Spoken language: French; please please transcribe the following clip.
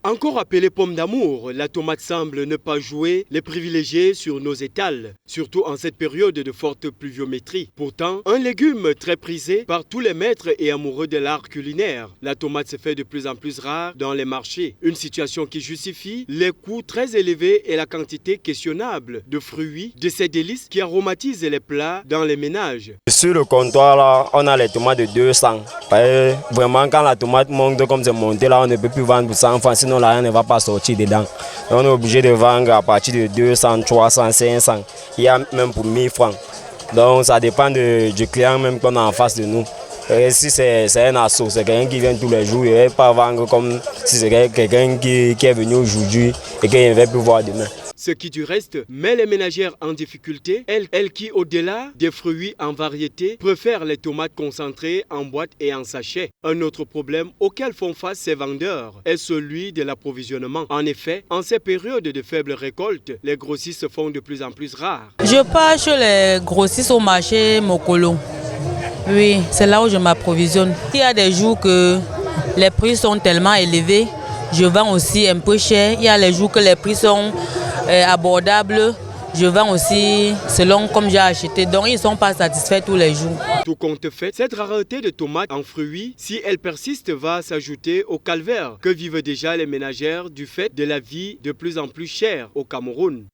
Encore appelée pomme d'amour, la tomate semble ne pas jouer les privilégiés sur nos étals, surtout en cette période de forte pluviométrie. Pourtant, un légume très prisé par tous les maîtres et amoureux de l'art culinaire, la tomate se fait de plus en plus rare dans les marchés. Une situation qui justifie les coûts très élevés et la quantité questionnable de fruits de ces délices qui aromatisent les plats dans les ménages. Sur le comptoir, là, on a les tomates de 200. Vraiment, quand la tomate monte comme c'est monté, là, on ne peut plus vendre pour 100 francs, sinon la rien ne va pas sortir dedans. On est obligé de vendre à partir de 200, 300, 500. Il y a même pour 1000 francs. Donc ça dépend du client même qu'on a en face de nous. Et si c'est un assaut, c'est quelqu'un qui vient tous les jours, il ne va pas vendre comme si c'est quelqu'un qui est venu aujourd'hui et qui ne va plus voir demain. Ce qui du reste met les ménagères en difficulté, elles qui au-delà des fruits en variété préfèrent les tomates concentrées en boîte et en sachet. Un autre problème auquel font face ces vendeurs est celui de l'approvisionnement. En effet, en ces périodes de faible récolte, les grossistes se font de plus en plus rares. Je pars chez les grossistes au marché Mokolo. Oui, c'est là où je m'approvisionne. Il y a des jours que les prix sont tellement élevés, je vends aussi un peu cher. Il y a les jours que les prix sont abordables, je vends aussi selon comme j'ai acheté. Donc ils ne sont pas satisfaits tous les jours. Tout compte fait, cette rareté de tomates en fruits, si elle persiste, va s'ajouter au calvaire que vivent déjà les ménagères du fait de la vie de plus en plus chère au Cameroun.